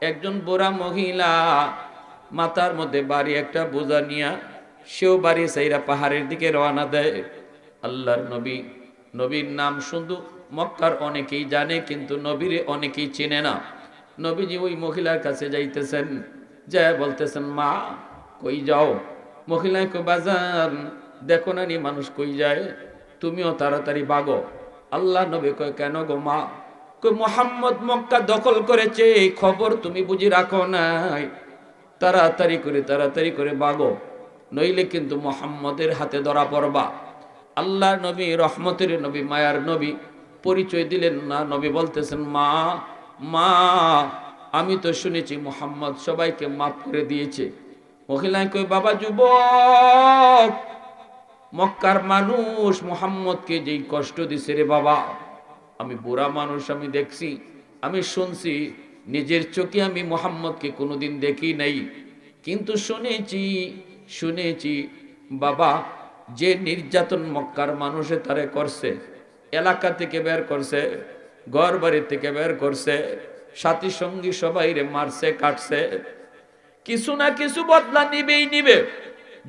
একজন বুড়া মহিলা মাথার মধ্যে বাড়ি একটা বোঝা নিয়া সেও বাড়ি সাইরা পাহাড়ের দিকে রওনা দেয়। আল্লাহর নবী, নবীর নাম শুধু মক্কার অনেকেই জানে, কিন্তু নবীরে অনেকেই চেনে না। নবীজি ওই মহিলার কাছে যাইতেছেন, যা বলতেছেন, মা কই যাও? মহিলায় কই, বাজান দেখো না নি মানুষ কই যায়, তুমিও তাড়াতাড়ি বাগো। আল্লাহ নবী কয়, কেন গো মা? কই, মুহাম্মদ মক্কা দখল করেছে, এই খবর তুমি বুঝি রাখো নাই? তাড়াতাড়ি করে বাগো, নইলে কিন্তু মুহাম্মদের হাতে ধরা পড়বা। আল্লাহ নবী রহমতের নবী, মায়ার নবী, পরিচয় দিলেন না। নবী বলতেছেন, মা মা আমি তো শুনেছি মুহাম্মদ সবাইকে মাফ করে দিয়েছে। মহিলায় কই, বাবা যুবক, মক্কার মানুষ মুহাম্মদকে যেই কষ্ট দিছে রে বাবা, আমি বুড়া মানুষ, আমি দেখছি, আমি শুনছি, নিজের চোখে আমি মুহাম্মদকে কোনোদিন দেখি নাই, কিন্তু শুনেছি বাবা, যে নির্যাতন মক্কার মানুষে তারে করছে, এলাকা থেকে বের করছে, ঘর বাড়ি থেকে বের করছে, সাথী সঙ্গী সবাই রে মারছে, কাটছে, কিছু না কিছু বদলা নিবেই নিবে।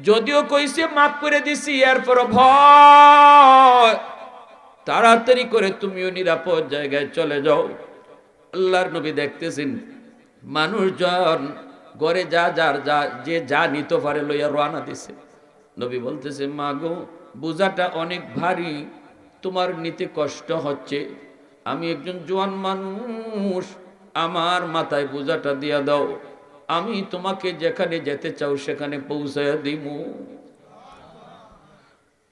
যদিও কইছে মাফ করে দিছি, এরপর ভয়, তাড়াতাড়ি করে তুমিও নিরাপদ জায়গায় চলে যাও। আল্লাহর নবী দেখতেছেন মানুষজন ঘরে যে যা নিতে পারে লইয়া রওনা দিছে। নবী বলতেছে, মা গো, বোঝাটা অনেক ভারী, তোমার নিতে কষ্ট হচ্ছে, আমি একজন জোয়ান মানুষ, আমার মাথায় বোঝাটা দিয়া দাও, আমি তোমাকে যেখানে যেতে চাও সেখানে পৌঁছায়া দিমু।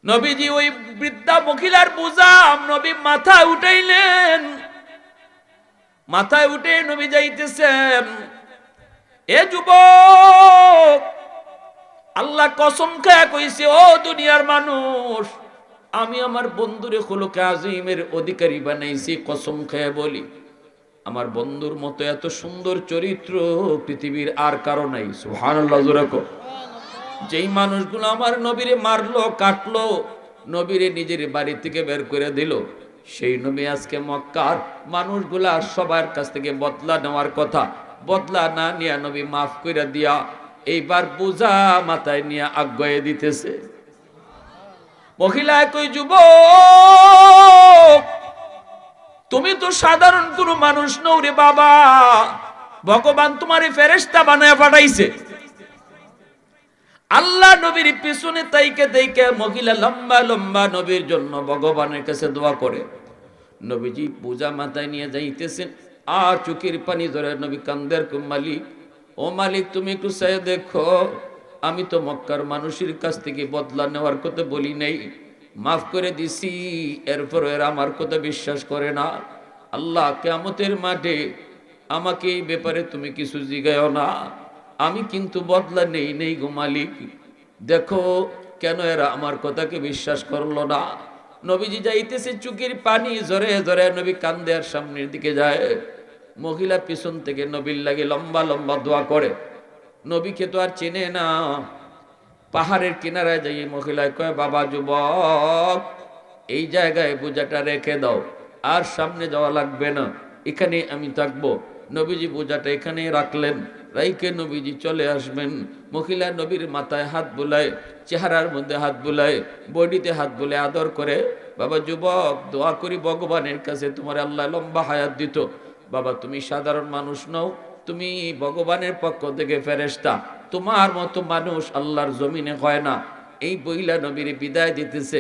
নবীজি ওই বৃদ্ধা মহিলার বোঝা নবী মাথায় উঠাইলেন। মাথায় উঠে নবী যাইতেছেন। এ যুবক, আল্লাহ কসম খায়া কইছে, ও দুনিয়ার মানুষ, আমি আমার বন্ধুরে খুলুকে আজিমের অধিকারী বানাইছি, কসম খায়া বলি, আমার বন্ধুর মতো এত সুন্দর চরিত্র পৃথিবীর আর কারো নাই। সুবহানাল্লাহ জোরে কও। যেই মানুষগুলো আমার নবীরে মারলো, কাটলো, নবীরে নিজের বাড়ি থেকে বের করে দিল, সেই নবী আজকে মক্কার মানুষগুলা সবার কাছ থেকে বদলা নেওয়ার কথা, বদলা না নিয়ে নবী মাফ করে দিয়া এইবার বোঝা মাথায় নিয়ে আজ্ঞায় দিতেছে। মহিলা কই, যুবক, তুমি তো সাধারণ কোনো মানুষ নও রে বাবা, ভগবান তোমারে ফেরেশতা বানায় পাঠাইছে। আল্লাহ নবীর পিছনে তাইকে মহিলা লম্বা লম্বা নবীর জন্য ভগবানের কাছে দোয়া করে। নবীজি পূজা মাথায় নিয়ে যাইতেছেন, আর চোখের পানি ধরে নবী কান্দের, মালিক, ও মালিক, তুমি একটু চাই দেখো, আমি তো মক্কার মানুষের কাছ থেকে বদলা নেওয়ার কথা বলি নাই, মাফ করে দিছি, এরপর এরা আমার কথা বিশ্বাস করে না। আল্লাহ কিয়ামতের মাঠে আমাকে এই ব্যাপারে তুমি কিছু জিগায়ও না, আমি কিন্তু বদলা নেই গো মালিক, দেখো কেন এরা আমার কথাকে বিশ্বাস করলো না। নবীজি যাইতেছে, চোখের পানি জরে জরে নবী কান্দে আর সামনের দিকে যায়। মহিলা পিছন থেকে নবীর লাগে লম্বা লম্বা দোয়া করে। নবীকে তো আর চেনে না। পাহাড়ের কিনারায় যাই মহিলায় কয়, বাবা যুবক, এই জায়গায় বোঝাটা রেখে দাও, আর সামনে যাওয়া লাগবে না, এখানে আমি থাকবো। নবীজি বোঝাটা এখানে রাখলেন, রাইকে নবীজি চলে আসবেন। মহিলা নবীর মাথায় হাত বুলায়, চেহারার মধ্যে হাত বুলায়, বডিতে হাত বুলে আদর করে, বাবা যুবক, দোয়া করি ভগবানের কাছে তোমার আল্লাহ লম্বা হায়াত দিত। বাবা তুমি সাধারণ মানুষ নও, তুমি ভগবানের পক্ষ থেকে ফেরেশতা, তোমার মতো মানুষ আল্লাহর জমিনে হয় না। এই বইলা নবীর বিদায় দিতেছে।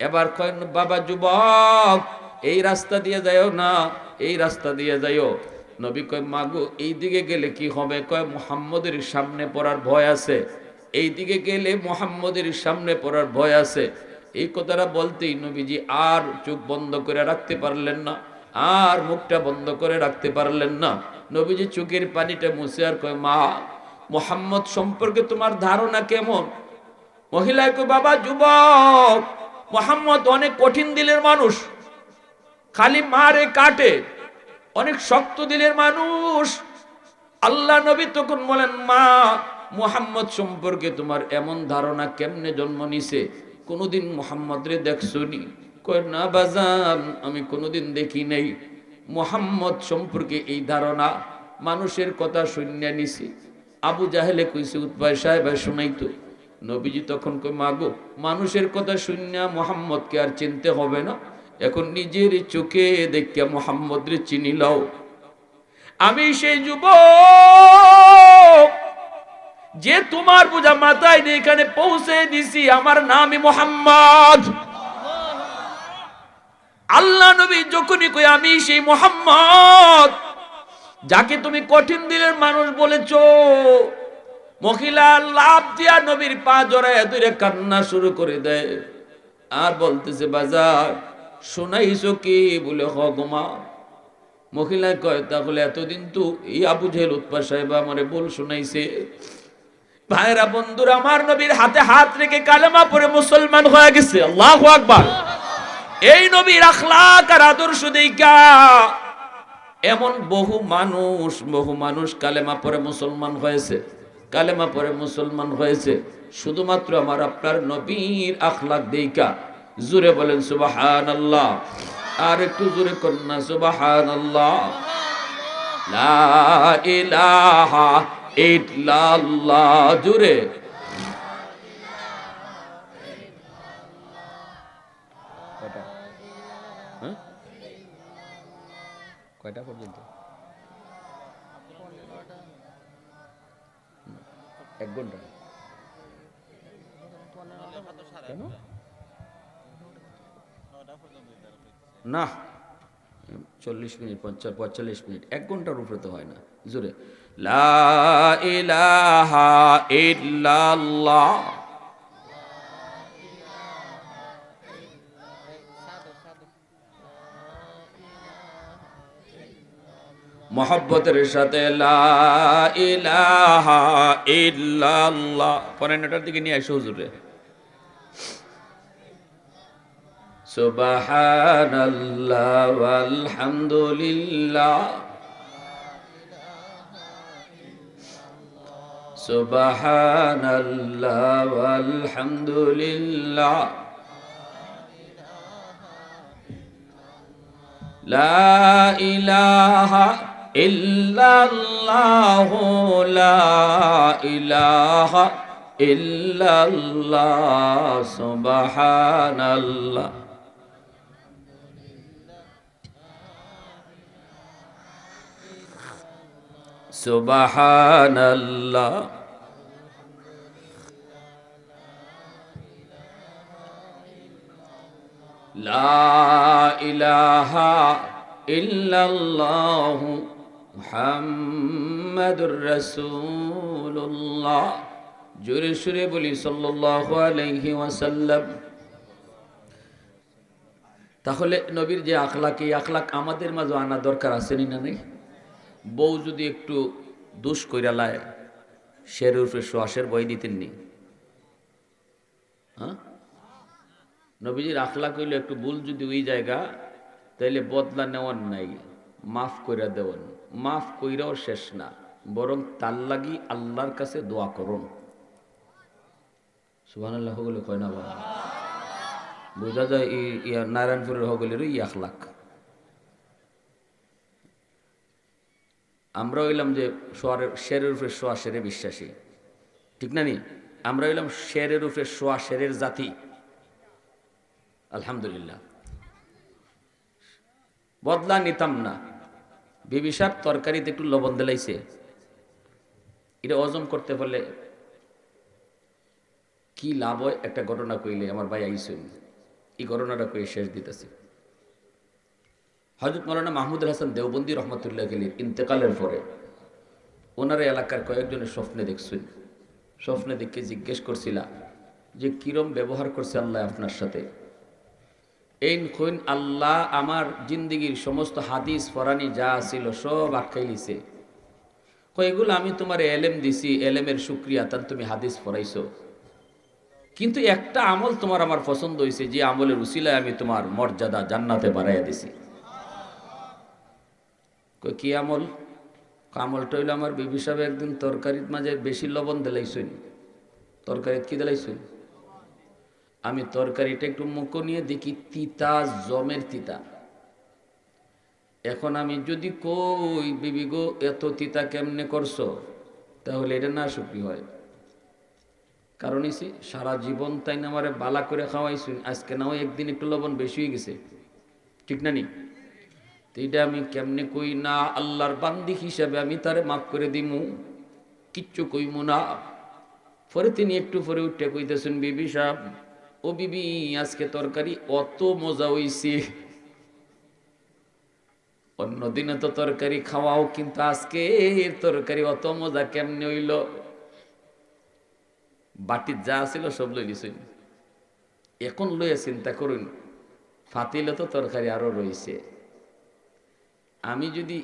এবার কয়, বাবা যুবক, এই রাস্তা দিয়ে যাইও না, এই রাস্তা দিয়ে যাইও। নবী কয়, মাগো এই দিকে গেলে কি হবে? কয়, মুহাম্মদের সামনে পড়ার ভয় আছে, এই দিকে গেলে মুহাম্মদের সামনে পড়ার ভয় আছে। এই কথাটা বলতেই নবীজি আর চোখ বন্ধ করে রাখতে পারলেন না, আর মুখটা বন্ধ করে রাখতে পারলেন না। নবীজি চোখের পানিটা মুছে আর কয়, মা, মুহাম্মদ সম্পর্কে তোমার ধারণা কেমন? মহিলা কয়, বাবা যুবক, মুহাম্মদ অনেক কঠিন দিলের মানুষ, খালি মারে কাটে, অনেক শক্ত দিলের মানুষ। আল্লাহ নবী তখন বলেন, মা, মুহাম্মদ সম্পর্কে তোমার এমন ধারণা কেমনে জন্ম নিছে? কোনোদিন মুহাম্মদ রে দেখছনি? কয়, না বাজান, আমি কোনোদিন দেখি নাই। মুহাম্মদ সম্পর্কে এই ধারণা মানুষের কথা শুনিয়া নিছি। আবু জাহেলে কইছে উতবা সাহেব শুনাইতো। নবীজি তখন কই মাগো মানুষের কথা শুনিয়া মুহাম্মদকে আর চিনতে হবে না, এখন নিজের চোখে দেখিয়া মুহাম্মদরে চিনি লও। আমি সেই যুবক যে তোমার বোঝা মাথায় নিয়ে এখানে পৌঁছে দিছি, আমার নামই মুহাম্মদ। আল্লাহ নবী যখনই কই আমি সেই মুহাম্মদ যাকে তুমি কঠিন দিলের মানুষ বলেছো, মহিলা লাভ দিয়া নবীর পা জড়ায় ধরে কান্না শুরু করে দেয় আর বলতেছে বাজার শোনাইছো কি? বলে হ গোমা। মহিলা কয় তাহলে এতদিন তো এই আবু জেহেল উতবা সাহেব আমারে বল শোনাইছে। ভাইরা বন্ধুরা, আমার নবীর হাতে হাত রেখে কালেমা পড়ে মুসলমান হয়ে গেছে। আল্লাহু আকবার। এই নবীর আখলাক আর আদর্শ দেইখা এমন বহু মানুষ কালেমা পড়ে মুসলমান হয়েছে, কালেমা পড়ে মুসলমান হয়েছে শুধুমাত্র আমার আপনার নবীর আখলাক দেইখা। জোরে বলেন সুবহানাল্লাহ, আর একটু জোরে করুন না সুবহানাল্লাহ। লা ইলাহা ইল্লাল্লাহ, জোরে। কয়টা পর্যন্ত? 1 ঘন্টা কেন না? 40 মিনিট 45 মিনিট, 1 ঘন্টার উপরে তো হয় না। জোরে লা ইলাহা ইল্লাল্লাহ। মোহাব্বতের সাথে লা ইলাহা ইল্লাল্লাহ পরের নটার দিকে নিয়ে আসো হুজুরে। সুবহানাল্লাহ ওয়ালহামদুলিল্লাহ, সুবহানাল্লাহ ওয়ালহামদুলিল্লাহ, লা ইলাহা ইল্লাল্লাহ, লা ইলাহা ইল্লাল্লাহ, সুবহানাল্লাহ। সুবহানাল্লাহ, লা ইলাহা ইল্লাল্লাহ, মুহাম্মাদুর রাসূলুল্লাহ। জোরে সুরে বলি সাল্লাল্লাহু আলাইহি ওয়াসাল্লাম। তাহলে নবীর যে আখলাক, এই আখলাক আমাদের মাঝে আনা দরকার আছে না নেই? বউ যদি একটু দুষ কইরা লায়, শের উর্ফে শ্বাসের বই দিতেন নি? হ্যাঁ, নবীজির আখলাক হইল একটু ভুল যদি ওই জায়গা, তাইলে বদলা নেওয়ার নাই, মাফ কইরা দেওয়ান। মাফ কইরাও শেষ না, বরং তার লাগি আল্লাহর কাছে দোয়া করুন। সুবহানাল্লাহ বলে কয় না বাবা? বোঝা যায় নারায়ণপুরের হগলের ই আখলাক। আমরা হইলাম যে শেরের উপরে সোয়া শেরে বিশ্বাসী, ঠিক না নি? আমরা হইলাম শেরের উপরে সোয়া শেরের জাতি। আলহামদুলিল্লাহ, বদলা নিতাম না। বিবি সাহেব তরকারিতে একটু লবণ দিলাইছে, এটা হজম করতে পারলে কি লাভ হয়? একটা ঘটনা কইলে আমার ভাই আইসেন, এই ঘটনাটা কই শেষ দিতেছি। হযরত মাওলানা মাহমুদুল হাসান দেওবন্দি রহমতুল্লাহ আলাইহির ইন্তেকালের পরে ওনার এলাকার কয়েকজনের স্বপ্নে দেখছেন। স্বপ্নে দেখে জিজ্ঞেস করছিলা যে কিরম ব্যবহার করছে আল্লাহ আপনার সাথে। এই কইন আল্লাহ আমার জিন্দিগির সমস্ত হাদিস ফরানি যা ছিল সব আটকাই লিছে। এগুলো আমি তোমার এলেম দিছি, এলেমের শুকরিয়া, তার তুমি হাদিস পড়াইছো, কিন্তু একটা আমল তোমার আমার পছন্দ হয়েছে, যে আমলের উসিলায় আমি তোমার মর্যাদা জান্নাতে বাড়াইয়া দিছি। কি আমল? আমলটা হইল আমার বিবি সাহেব একদিন তরকারির মাঝে বেশি লবণ দিলাইছেন। তরকারিত কি দিলাইছেন? আমি তরকারিটা একটু মুখো নিয়ে দেখি তিতা, জমের তিতা। এখন আমি যদি কই বিবি গো এত তিতা কেমনে করছো, তাহলে এটা না শুকরি হয়। কারণ এসে সারা জীবন তাই না আমারে বালা করে খাওয়াইছুন, আজকে না হয় একদিন একটু লবণ বেশি হয়ে গেছে, ঠিক না নি? তো এটা আমি কেমনে কই না, আল্লাহর বান্দি হিসাবে আমি তারে মাফ করে দিমু, কিচ্ছু কইমু না। পরে তিনি একটু পরে উঠে কইতেছেন, বিবি সাহেব, ও বিবি আজকে তরকারি অত মজা হইছে, অন্যদিনে তো তরকারি খাওয়াও, কিন্তু আজকে এর তরকারি অত মজা কেমনে হইল? বাটির যা ছিল সব লই দিছেন। এখন লইয়া চিন্তা করুন, ফাতিলে তো তরকারি আরো রয়েছে। আমি যদি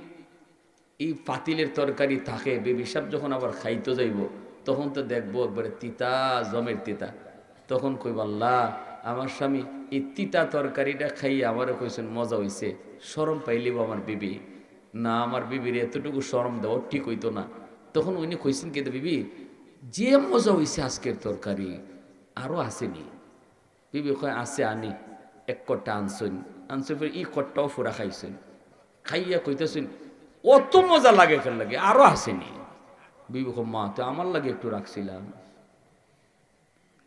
এই পাতিলের তরকারি থাকে, বেবি সাহেব যখন আবার খাইতে যাইব, তখন তো দেখবো একবারে তিতা, জমের তিতা। তখন কইব, আল্লাহ, আমার স্বামী এই তিতা তরকারিটা খাইয়ে আমারও কইছেন মজা হইছে, শরম পাইলিব আমার বিবি। না, আমার বিবির এতটুকু শরম দেওয়া ঠিক হইতো না। তখন উনি কইছেন কি, বিবি যে মজা হইছে আজকের তরকারি আরো আসেনি। বিবি কয়, আছে, আনি। এক কট্টা আনছেন, আনছে ফের ই কট্টাও ফুরা খাইছেন। খাইয়া কইতেছেন অত মজা লাগে, ফের লাগে আরো আসেনি। বিবি কয়, মা তো আমার লাগে একটু রাখছিলাম।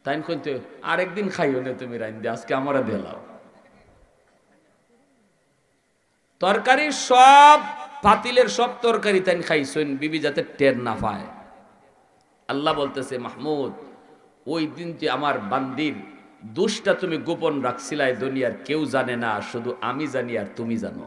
তাই কইতে, আরেকদিন খাইও না তুমি রাইন দিয়ে, আজকে আমারা দিলাও। তরকারি সব পাতিলের সব তরকারি তাই খাইছেন, বিবি যাতে টের না পায়। আল্লাহ বলতেছে, মাহমুদ, ওই দিন যে আমার বান্দির দোষটা তুমি গোপন রাখছিলাই, দুনিয়ার কেউ জানে না, শুধু আমি জানি আর তুমি জানো।